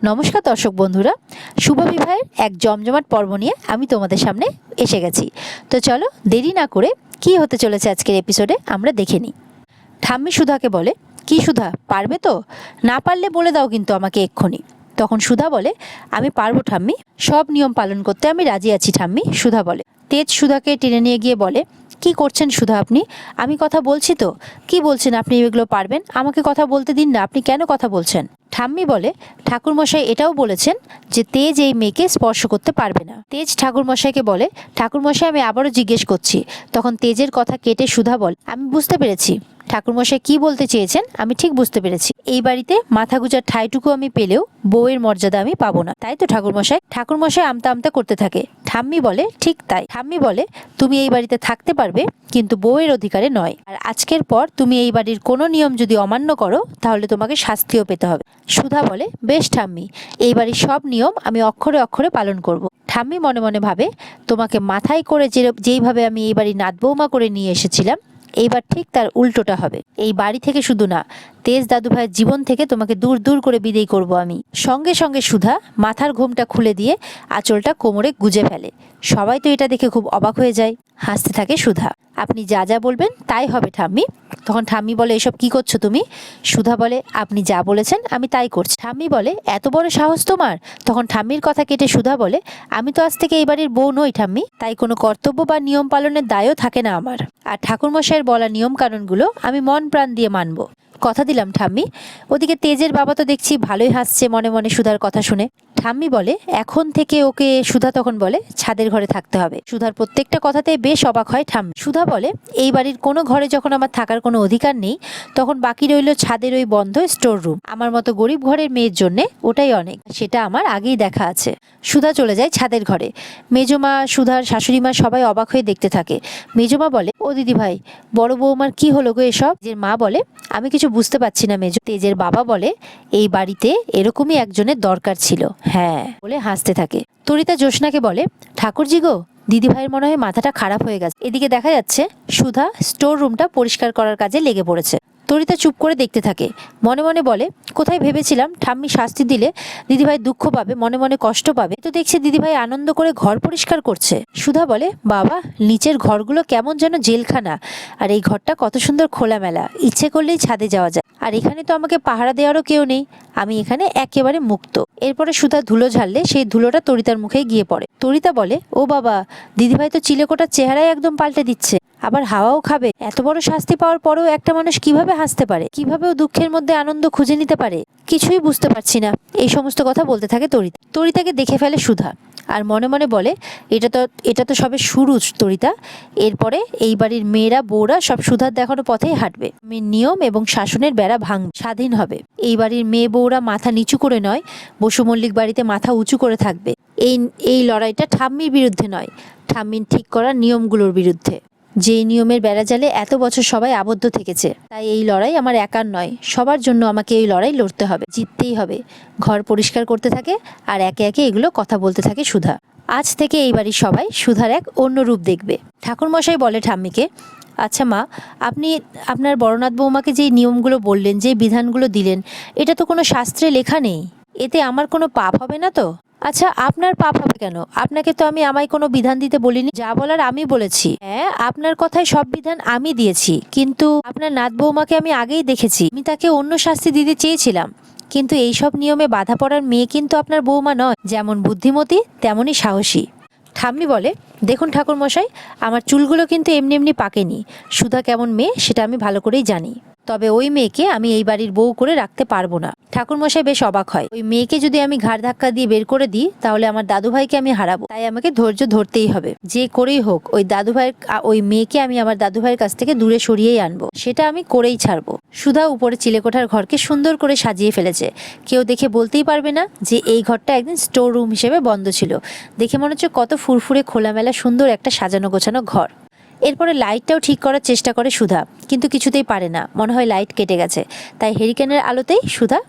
নমস্কার দর্শক বন্ধুরা, শুভ বিবাহের এক জমজমাট পর্ব নিয়ে আমি তোমাদের সামনে এসে গেছি। তো চলো দেরি না করে কি হতে চলেছে আজকের এপিসোডে আমরা দেখে নিই। ঠাম্মি সুধাকে বলে, কি সুধা, পারবে তো? না পারলে বলে দাও কিন্তু আমাকে এক্ষুনি। তখন সুধা বলে, আমি পারবো ঠাম্মি, সব নিয়ম পালন করতে আমি রাজি আছি ঠাম্মি। সুধা বলে। তেজ সুধাকে টেনে নিয়ে গিয়ে বলে, কি করছেন সুধা আপনি? আমি কথা বলছি তো। কি বলছেন আপনি? এগুলো পারবেন? আমাকে কথা বলতে দিন না, আপনি কেন কথা বলছেন? ঠাম্মি বলে, ঠাকুরমশাই এটাও বলেছেন যে তেজ এই মেয়েকে স্পর্শ করতে পারবে না। তেজ ঠাকুরমশাইকে বলে, ঠাকুরমশাই আমি আবারও জিজ্ঞেস করছি। তখন তেজের কথা কেটে সুধা বলে, আমি বুঝতে পেরেছি ঠাকুরমশাই কি বলতে চেয়েছেন, আমি ঠিক বুঝতে পেরেছি। এই বাড়িতে মাথা গুজার ঠাঁইটুকু আমি পেলেও বউয়ের মর্যাদা আমি পাবো না, তাই তো ঠাকুরমশাই? ঠাকুরমশাই আমতা আমতা করতে থাকে। ঠাম্মি বলে, ঠিক তাই। ঠাম্মি বলে, তুমি এই বাড়িতে থাকতে পারবে কিন্তু বউয়ের অধিকারে নয়। আর আজকের পর তুমি এই বাড়ির কোনো নিয়ম যদি অমান্য করো তাহলে তোমাকে শাস্তিও পেতে হবে। সুধা বলে, বেশ ঠাম্মি, এই বাড়ির সব নিয়ম আমি অক্ষরে অক্ষরে পালন করব। ঠাম্মি মনে মনে ভাবে, তোমাকে মাথায় করে যেইভাবে আমি এই বাড়ি নাতবৌমা করে নিয়ে এসেছিলাম, এইবার ঠিক তার উল্টোটা হবে। এই বাড়ি থেকে শুধু না, তেজ দাদু ভাইয়ের জীবন থেকে তোমাকে দূর দূর করে বিদায় করব আমি। সঙ্গে সঙ্গে সুধা মাথার ঘোমটা খুলে দিয়ে আঁচলটা কোমরে গুজে ফেলে। সবাই তো এটা দেখে খুব অবাক হয়ে যায়। হাসতে থাকে সুধা। আপনি যা যা বলবেন তাই হবে ঠাম্মি। তখন ঠাম্মি বলে, এসব কি করছো তুমি? সুধা বলে, আপনি যা বলেছেন আমি তাই করছি। ঠাম্মি বলে, এত বড় সাহস তোমার? তখন ঠাম্মির কথা কেটে সুধা বলে, আমি তো আজ থেকে এই বাড়ির বউ নই ঠাম্মি, তাই কোনো কর্তব্য বা নিয়ম পালনের দায়ও থাকে না আমার। আর ঠাকুরমশাইয়ের বলা নিয়ম কানুনগুলো আমি মন প্রাণ দিয়ে মানব, কথা দিলাম ঠাম্মি। ওদিকে তেজের বাবা তো দেখছি ভালোই হাসছে মনে মনে সুধার কথা শুনে। ঠাম্মি বলে, এখন থেকে ওকে, সুধা তখন বলে, ছাদের ঘরে থাকতে হবে। সুধার প্রত্যেকটা কথাতে বেশ অবাক হয় ঠাম্মি। সুধা বলে, এই বাড়ির কোনো ঘরে যখন আমার থাকার কোনো অধিকার নেই, তখন বাকি রইল ছাদের ওই বন্ধ স্টোর রুম। আমার মতো গরিব ঘরের মেয়ের জন্য ওটাই অনেক, সেটা আমার আগেই দেখা আছে। সুধা চলে যায় ছাদের ঘরে। মেজমা, সুধার শাশুড়ি মা সবাই অবাক হয়ে দেখতে থাকে। মেজমা বলে, ও দিদি ভাই, বড় বৌমার কি হলো গো এসব? তেজের মা বলে, আমি কিছু বুঝতে পারছি না মেজো। তেজের বাবা বলে, এই বাড়িতে এরকমই একজনের দরকার ছিল, হ্যাঁ, বলে হাসতে থাকে। তরিতা জ্যোৎস্নাকে বলে, ঠাকুরজি গো, দিদি ভাইয়ের মনে হয় মাথাটা খারাপ হয়ে গেছে। এদিকে দেখা যাচ্ছে সুধা স্টোর রুমটা পরিষ্কার করার কাজে লেগে পড়েছে। তরিতা চুপ করে দেখতে থাকে। মনে মনে বলে, কোথায় ভেবেছিলাম ঠাম্মি শাস্তি দিলে দিদিভাই দুঃখ পাবে, মনে মনে কষ্ট পাবে, তো দেখছি দিদিভাই আনন্দ করে ঘর পরিষ্কার করছে। সুধা বলে, বাবা, নিচের ঘরগুলো কেমন যেন জেলখানা, আর এই ঘরটা কত সুন্দর খোলামেলা, ইচ্ছে করলেই ছাদে যাওয়া যায়। আর এখানে তো আমাকে পাহারা দেওয়ারও কেউ নেই, আমি এখানে একেবারে মুক্ত। এরপরে সুধা ধুলো ঝাড়লে সেই ধুলোটা তরিতার মুখে গিয়ে পড়ে। তরিতা বলে, ও বাবা, দিদিভাই তো চিলেকোটার চেহারাই একদম পাল্টে দিচ্ছে, আবার হাওয়াও খাবে। এত বড় শাস্তি পাওয়ার পরেও একটা মানুষ কিভাবে হাসতে পারে, কিভাবে ও দুঃখের মধ্যে আনন্দ খুঁজে নিতে পারে, কিছুই বুঝতে পারছি না। এই সমস্ত কথা বলতে থাকে তরিতা। তরিতাকে দেখে ফেলে সুধা আর মনে মনে বলে, এটা তো সবে শুরু তরিতা, এরপরে এই বাড়ির মেয়েরা বউরা সব সুধার দেখানো পথেই হাঁটবে। নিয়ম এবং শাসনের বেড়া ভাঙবে, স্বাধীন হবে। এই বাড়ির মেয়ে বউরা মাথা নিচু করে নয়, বসু মল্লিক বাড়িতে মাথা উঁচু করে থাকবে। এই লড়াইটা ঠাম্মির বিরুদ্ধে নয়, ঠাম্মির ঠিক করা নিয়মগুলোর বিরুদ্ধে। যেই নিয়মের বেড়াজালে এত বছর সবাই আবদ্ধ থেকেছে, তাই এই লড়াই আমার একার নয়, সবার জন্য আমাকে এই লড়াই লড়তে হবে, জিততেই হবে। ঘর পরিষ্কার করতে থাকে আর একে একে এগুলো কথা বলতে থাকে সুধা। আজ থেকে এই বাড়ির সবাই সুধার এক অন্য রূপ দেখবে। ঠাকুরমশাই বলে ঠাম্মিকে, আচ্ছা মা, আপনি আপনার বড়নাথ বৌমাকে যেই নিয়মগুলো বললেন, যে বিধানগুলো দিলেন, এটা তো কোনো শাস্ত্রে লেখা নেই, এতে আমার কোনো পাপ হবে না তো? আচ্ছা, আপনার পাপ হবে কেন? আপনাকে তো আমি আমায় কোনো বিধান দিতে বলিনি, যা বলার আমি বলেছি। হ্যাঁ, আপনার কথায় সব বিধান আমি দিয়েছি, কিন্তু আপনার নাত বৌমাকে আমি আগেই দেখেছি, আমি তাকে অন্য শাস্তি দিতে চেয়েছিলাম, কিন্তু এইসব নিয়মে বাধা পড়ার মেয়ে কিন্তু আপনার বৌমা নয়, যেমন বুদ্ধিমতী তেমনই সাহসী। ঠাম্মি বলে, দেখুন ঠাকুরমশাই, আমার চুলগুলো কিন্তু এমনি এমনি পাকেনি। সুধা কেমন মেয়ে সেটা আমি ভালো করেই জানি, তবে ওই মেয়েকে আমি এই বাড়ির বউ করে রাখতে পারবো না। ঠাকুরমশাই বেশ অবাক হয়। ওই মেয়েকে যদি আমি ঘাড় ধাক্কা দিয়ে বের করে দিই তাহলে আমার দাদুভাইকে আমি হারাবো, তাই আমাকে ধৈর্য ধরতেই হবে। যে করেই হোক ওই মেয়েকে আমি আমার দাদুভাইয়ের কাছ থেকে দূরে সরিয়েই আনবো, সেটা আমি করেই ছাড়বো। সুধা উপরে চিলেকোঠার ঘরকে সুন্দর করে সাজিয়ে ফেলেছে। কেউ দেখে বলতেই পারবে না যে এই ঘরটা একদিন স্টোর রুম হিসেবে বন্ধ ছিল। দেখে মনে হচ্ছে কত ফুরফুরে খোলামেলা সুন্দর একটা সাজানো গোছানো ঘর। এরপরে লাইটটাও ঠিক করার চেষ্টা করে সুধা, কিন্তু কিছুতেই পারে না, মনে হয় লাইট কেটে গেছে, তাই হেরিকেনের আলোতেই সুধা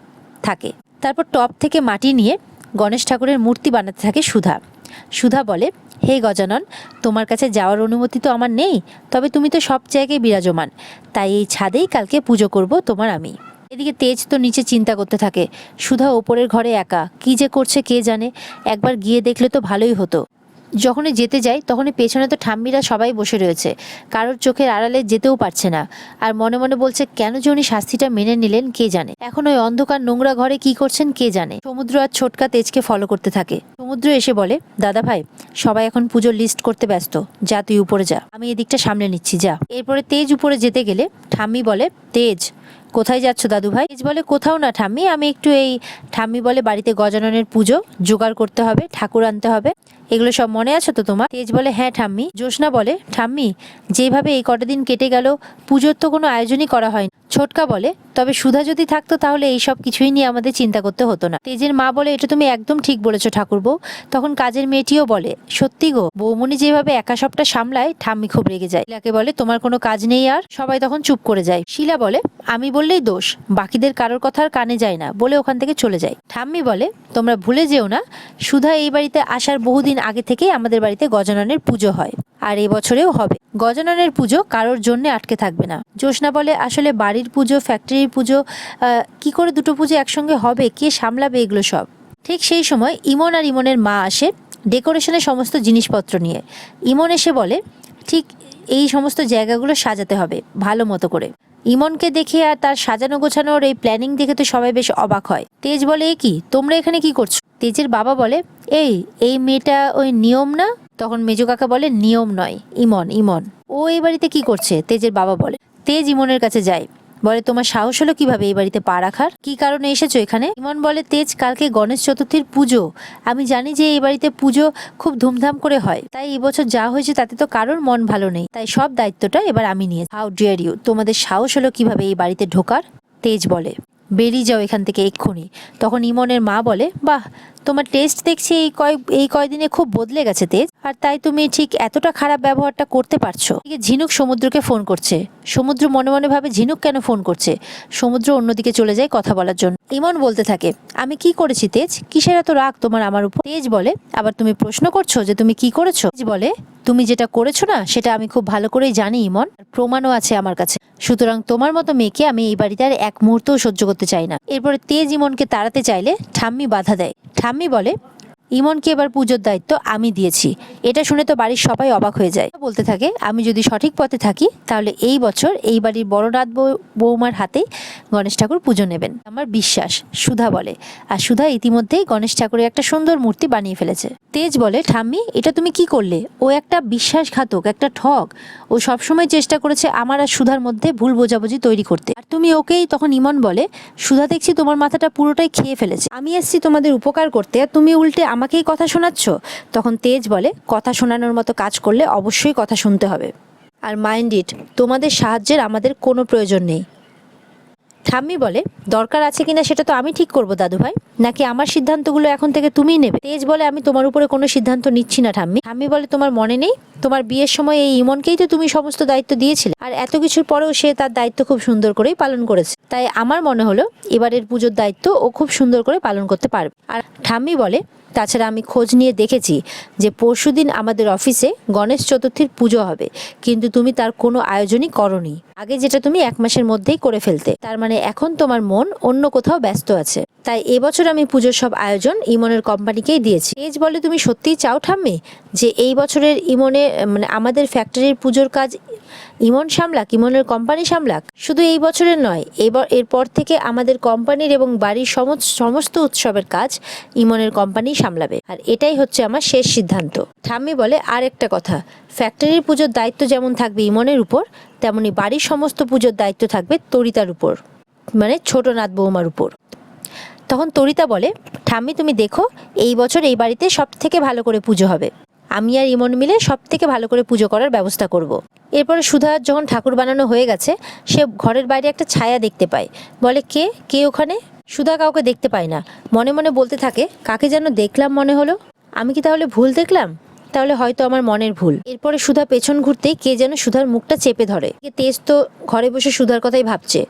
থাকে। তারপর টপ থেকে মাটি নিয়ে গণেশ ঠাকুরের মূর্তি বানাতে থাকে সুধা। সুধা বলে, হে গজানন, তোমার কাছে যাওয়ার অনুমতি তো আমার নেই, তবে তুমি তো সব জায়গায় বিরাজমান, তাই এই ছাদেই কালকে পুজো করব তোমার আমি। এদিকে তেজ তো নিচে চিন্তা করতে থাকে, সুধা ওপরের ঘরে একা, কি যে করছে কে জানে, একবার গিয়ে দেখলে তো ভালোই হতো। যখনই যেতে যায় তখনই পেছনে তো ঠাম্মিরা সবাই বসে রয়েছে, কারোর চোখের আড়ালে যেতেও পারছে না। আর মনে মনে বলছে কেন যে উনি শাস্তিটা মেনে নিলেন কে জানে, এখন ওই অন্ধকার নোংরা ঘরে কি করছেন কে জানে। সমুদ্র আর ছোটকা তেজকে ফলো করতে থাকে। সমুদ্র এসে বলে, দাদা ভাই সবাই এখন পুজোর লিস্ট করতে ব্যস্ত, যা তুই উপরে যা, আমি এদিকটা সামলে নিচ্ছি যা। এরপরে তেজ উপরে যেতে গেলে ঠাম্মি বলে, তেজ কোথায় যাচ্ছ দাদু ভাই? তেজ বলে, কোথাও না ঠাম্মি, আমি একটু এই, ঠাম্মি বলে বাড়িতে গজাননের পুজো জোগাড় করতে হবে, ঠাকুর আনতে হবে, এগুলো সব মনে আছে তো তোমার? তেজ বলে, হ্যাঁ ঠাম্মি। জ্যোৎস্না বলে, ঠাম্মি যেভাবে এই কটা দিন কেটে গেল পুজোর তো কোনো আয়োজনই করা হয়নি। ছোটকা বলে, তবে সুধা যদি থাকতো তাহলে এই সব কিছুই নিয়ে আমাদের চিন্তা করতে হতো না। তেজের মা বলে, এটা তুমি একদম ঠিক বলেছো ঠাকুরবো। তখন কাজের মেয়েটিও বলে, সত্যি গো, বৌমনি যেভাবে একা সবটা সামলায় ঠাম্মি খুব রেগে যায়। শিলাকে বলে, তোমার কোনো কাজ নেই আর? সবাই তখন চুপ করে যায়। শিলা বলে, আমি বললেই দোষ, বাকিদের কারোর কথা আর কানে যায় না বলে ওখান থেকে চলে যায়। ঠাম্মি বলে, তোমরা ভুলে যেও না, সুধা এই বাড়িতে আসার বহুদিন আগে থেকেই আমাদের বাড়িতে গজাননের পুজো হয়, আর এবছরেও হবে। গজাননের পুজো কারোর জন্য আটকে থাকবে না। জ্যোৎস্না বলে, আসলে বাড়ির পুজো ফ্যাক্টরির পুজো কি করে দুটো পুজো একসঙ্গে হবে, কে সামলাবে এগুলো সব? ঠিক সেই সময় ইমন আর ইমনের মা আসে ডেকোরেশনের সমস্ত জিনিসপত্র নিয়ে। ইমন এসে বলে, ঠিক এই সমস্ত জায়গাগুলো সাজাতে হবে ভালো মতো করে। ইমনকে দেখে আর তার সাজানো গোছানোর এই প্ল্যানিং দেখে তো সবাই বেশ অবাক হয়। তেজ বলে, এ কি, তোমরা এখানে কি করছো? তেজের বাবা বলে, এই মেয়েটা ওই নিয়ম না? তখন মেজো কাকা বলে, নিয়ম নয়, ইমন ও এই বাড়িতে কি করছে? তেজের বাবা বলে। তেজ ইমনের কাছে যায়, বলে, তোমার সাহস হলো কিভাবে এই বাড়িতে পা রাখার, কি কারণে এসেছো এখানে? ইমন বলে, তেজ কালকে গণেশ চতুর্থীর পুজো, আমি জানি যে এই বাড়িতে পুজো খুব ধুমধাম করে হয়, তাই এবছর যা হয়েছে তাতে তো কারোর মন ভালো নেই, তাই সব দায়িত্বটা এবার আমি নিয়ে। হাউ ডিয়ার ইউ, তোমাদের সাহস হলো কিভাবে এই বাড়িতে ঢোকার? তেজ বলে, বেরিয়ে যাও এখান থেকে এক্ষুনি। তখন ইমনের মা বলে, বাহ, তোমার টেস্ট দেখছি এই কয়দিনে খুব বদলে গেছে তেজ, আর তাই তুমি ঠিক এতটা খারাপ ব্যবহারটা করতে পারছো। ঝিনুক সমুদ্রকে ফোন করছে। সমুদ্র মনে মনে ভাবে, ঝিনুক কেন ফোন করছে? সমুদ্র অন্যদিকে চলে যায় কথা বলার জন্য। ইমন বলতে থাকে, আমি কি করেছি তেজ, কিসের এত রাগ তোমার আমার উপর? তেজ বলে, আবার তুমি প্রশ্ন করছো যে তুমি কি করেছো? তেজ বলে, তুমি যেটা করেছো না সেটা আমি খুব ভালো করেই জানি ইমন, প্রমাণও আছে আমার কাছে, সুতরাং তোমার মতো মেয়েকে আমি এই বাড়িতে আর এক মুহূর্তও সহ্য করতে চাই না। এরপরে তেজ ইমনকে তাড়াতে চাইলে ঠাম্মি বাধা দেয়। ঠাম্মি বলে, ইমনকে এবার পুজোর দায়িত্ব আমি দিয়েছি। এটা শুনে তো বাড়ির সবাই অবাক হয়ে যায়। বলতে থাকে, আমি যদি সঠিক পথে থাকি তাহলে এই বছর এই বাড়ির বড়নাথ বৌমার হাতেই গণেশ ঠাকুর পুজো নেবেন, আমার বিশ্বাস। সুধা বলে, আর সুধা ইতিমধ্যেই গণেশ ঠাকুরের একটা সুন্দর মূর্তি বানিয়ে ফেলেছে। তেজ বলে, ঠাম্মি এটা তুমি কি করলে? ও একটা বিশ্বাসঘাতক, একটা ঠগ, ও সবসময় চেষ্টা করেছে আমার আর সুধার মধ্যে ভুল বোঝাবুঝি তৈরি করতে, আর তুমি ওকেই। তখন ইমন বলে, সুধা দেখছি তোমার মাথাটা পুরোটাই খেয়ে ফেলেছে, আমি এসছি তোমাদের উপকার করতে আর তুমি উল্টে আমাকেই কথা শোনাচ্ছ। তখন তেজ বলে, কথা শোনানোর মতো কাজ করলে অবশ্যই কথা শুনতে হবে, আর মাইন্ড ইট, তোমাদের সাহায্যের আমাদের কোনো প্রয়োজন নেই। ঠাম্মি বলে, দরকার আছে কিনা সেটা তো আমি ঠিক করবো দাদু ভাই, নাকি আমার সিদ্ধান্তগুলো এখন থেকে তুমিই নেবে? তেজ বলে, আমি তোমার উপরে কোনো সিদ্ধান্ত নিচ্ছি না ঠাম্মি। ঠাম্মি বলে, তোমার মনে নেই তোমার বিয়ের সময় এই ইমনকেই তো তুমি সমস্ত দায়িত্ব দিয়েছিলে, আর এত কিছুর পরেও সে তার দায়িত্ব খুব সুন্দর করেই পালন করেছে, তাই আমার মনে হলো এবারের পুজোর দায়িত্ব ও খুব সুন্দর করে পালন করতে পারবে। আর ঠাম্মি বলে, তাছাড়া আমি খোঁজ নিয়ে দেখেছি যে পরশুদিন আমাদের অফিসে গণেশ চতুর্থীর পুজো হবে, কিন্তু তুমি তার কোনো আয়োজনই করনি, আগে যেটা তুমি 1 মাসের মধ্যেই করে ফেলতে, তার মানে এখন তোমার মন অন্য কোথাও ব্যস্ত আছে, তাই এবছর আমি পুজোর সব আয়োজন ইমনের কোম্পানিকেই দিয়েছি। তেজ বলে, তুমি সত্যিই চাও ঠাম্মি যে এই বছরের ইমনের মানে আমাদের ফ্যাক্টরির পুজোর কাজ ইমন সামলাক, ইমনের কোম্পানি সামলাক? শুধু এই বছরের নয়, এরপর থেকে আমাদের কোম্পানির এবং বাড়ির সমস্ত উৎসবের কাজ ইমনের কোম্পানি সামলাবে, আর এটাই হচ্ছে আমার শেষ সিদ্ধান্ত। ঠাম্মি বলে, আর একটা কথা, ফ্যাক্টরির পুজোর দায়িত্ব যেমন থাকবে ইমনের উপর, তেমনি বাড়ির সমস্ত পুজোর দায়িত্ব থাকবে তরিতার উপর, মানে ছোট নাথ বৌমার উপর। তখন তরিতা বলে, ঠাম্মি তুমি দেখো, এই বছর এই বাড়িতে সব থেকে ভালো করে পুজো হবে, আমি আর ইমন মিলে সব থেকে ভালো করে পুজো করার ব্যবস্থা করব। এরপরে সুধা যখন ঠাকুর বানানো হয়ে গেছে, সে ঘরের বাইরে একটা ছায়া দেখতে পায়, বলে, কে ওখানে? সুধা কাউকে দেখতে পায় না, মনে মনে বলতে থাকে, কাকে যেন দেখলাম মনে হলো, আমি কি তাহলে ভুল দেখলাম? তাহলে হয়তো আমার মনের ভুল। এরপরে সুধা পেছন ঘুরতেই কে যেন সুধার মুখটা চেপে ধরে। তেজ তো ঘরে বসে সুধার কথাই ভাবছে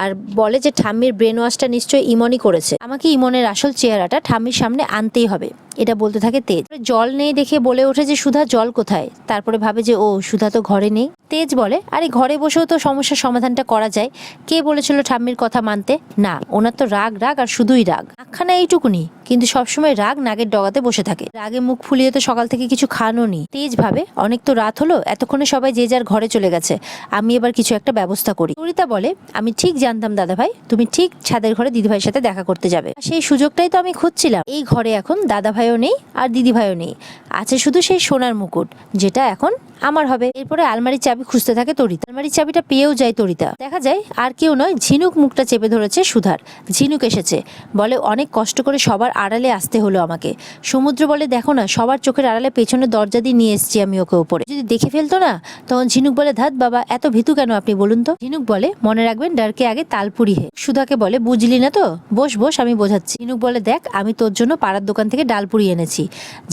আর বলে যে ঠাম্মির ব্রেন ওয়াশটা নিশ্চয়ই ইমনই করেছে, আমাকে ইমনের আসল চেহারাটা ঠাম্মির সামনে আনতেই হবে, এটা বলতে থাকে তেজ। জল নেই দেখে বলে ওঠে যে সুধা জল কোথায়। তারপরে ভাবে যে ও সুধা তো ঘরে নেই। তেজ বলে আরে ঘরে বসেও তো সমস্যার সমাধানটা করা যায়, কে বলেছিল ঠাম্মির কথা মানতে? না, ওনার তো রাগ রাগ আর শুধুই রাগ, আখ্যানা এইটুকুনি, কিন্তু সবসময় রাগ নাগের ডগাতে বসে থাকে। রাগে মুখ ফুলিয়ে তো সকাল থেকে কিছু খানো নি। তেজ ভাবে অনেক তো রাত হলো, এতক্ষণে সবাই যে যার ঘরে চলে গেছে, আমি এবার কিছু একটা ব্যবস্থা করি। তরিতা বলে আমি ঠিক জানতাম দাদা ভাই, তুমি ঠিক ছাদের ঘরে দিদিভাইয়ের সাথে দেখা করতে যাবে, সেই সুযোগটাই তো আমি খুঁজছিলাম। এই ঘরে এখন দাদা ভাইও নেই আর দিদি ভাইও নেই, আছে শুধু সেই সোনার মুকুট যেটা এখন আমার হবে। এরপরে আলমারির চাবি খুঁজতে থাকে তরিতা। আলমারির চাবিটা পেয়েও যায় তরিতা। দেখা যায় আর কেউ নয়, ঝিনুক মুখটা চেপে ধরেছে সুধার। ঝিনুক এসেছে, বলে অনেক কষ্ট করে সবার আড়ালে আসতে হলো আমাকে। সমুদ্র বলে দেখো না, সবার চোখের আড়ালে পেছনের দরজা দিয়ে নিয়ে এসেছি আমি ওকে উপরে, যদি দেখে ফেলতো না। তখন ঝিনুক বলে ধাত বাবা, এত ভীতু কেন আপনি বলুন তো? ঝিনুক বলে মনে রাখবেন ডারকে আগে তালপুরি হে। সুধাকে বলে বুঝলি না তো, বস বস আমি বোঝাচ্ছি। ঝিনুক বলে দেখ আমি তোর জন্য পাড়ার দোকান থেকে ডালপুরি এনেছি।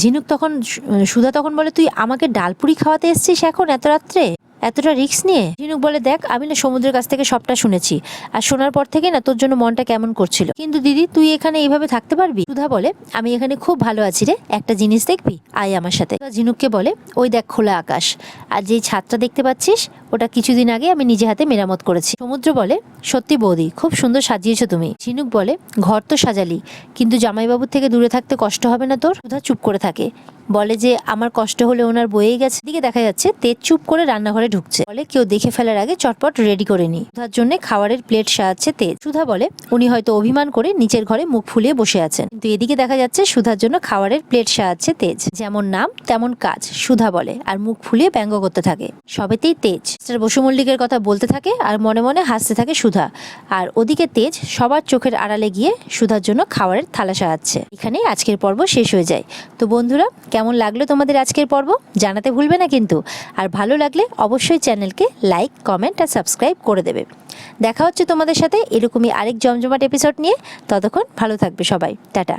ঝিনুক তখন সুধা তখন বলে তুই আমাকে ডালপুরি খাওয়াতে এসছিস এখন এত রাত্রে, এতটা রিস্ক নিয়ে? ঝিনুক বলে দেখ আমি না সমুদ্রের কাছ থেকে সবটা শুনেছি, আর শোনার পর থেকে না তোর জন্য মনটা কেমন করছিল, কিন্তু দিদি তুই এখানে এইভাবে থাকতে পারবি? সুধা বলে আমি এখানে খুব ভালো আছি রে, একটা জিনিস দেখবি, আয় আমার সাথে। ঝিনুককে বলে ওই দেখ খোলা আকাশ, আর যেই ছাদটা দেখতে পাচ্ছিস ওটা কিছুদিন আগে আমি নিজে হাতে মেরামত করেছি। সমুদ্র বলে সত্যি বৌদি খুব সুন্দর সাজিয়েছো তুমি। ঝিনুক বলে ঘর তো সাজালি, কিন্তু জামাইবাবুর থেকে দূরে থাকতে কষ্ট হবে না তোর? সুধা চুপ করে থাকে, বলে যে আমার কষ্ট হলে ওনার বয়েই গেছে। দিকে দেখা যাচ্ছে তেজ চুপ করে রান্নাঘরে ঢুকছে, বলে কেউ দেখে ফেলার আগে চটপট রেডি করে নি। সুধার জন্য খাবারের প্লেট সাজাচ্ছে তেজ। সুধা বলে উনি হয়তো অভিমান করে নিচের ঘরে মুখ ফুলিয়ে বসে আছেন, কিন্তু এদিকে দেখা যাচ্ছে সুধার জন্য খাবারের প্লেট সাজাচ্ছে তেজ। যেমন নাম তেমন কাজ, সুধা বলে, আর মুখ ফুলিয়ে ব্যঙ্গ করতে থাকে। সবেতেই তেজ মিস্টার বসু মল্লিকের কথা বলতে থাকে আর মনে মনে হাসতে থাকে সুধা। আর ওদিকে তেজ সবার চোখের আড়ালে গিয়ে সুধার জন্য খাবারের থালা সাজাচ্ছে। এখানেই আজকের পর্ব শেষ হয়ে যায়। তো বন্ধুরা কেমন লাগলো তোমাদের আজকের পর্ব জানাতে ভুলবে না কিন্তু, আর ভালো লাগলে অবশ্যই চ্যানেলকে লাইক কমেন্ট আর সাবস্ক্রাইব করে দেবে। দেখা হচ্ছে তোমাদের সাথে এরকমই আরেক জমজমাট এপিসোড নিয়ে, ততক্ষণ ভালো থাকবে সবাই, টাটা।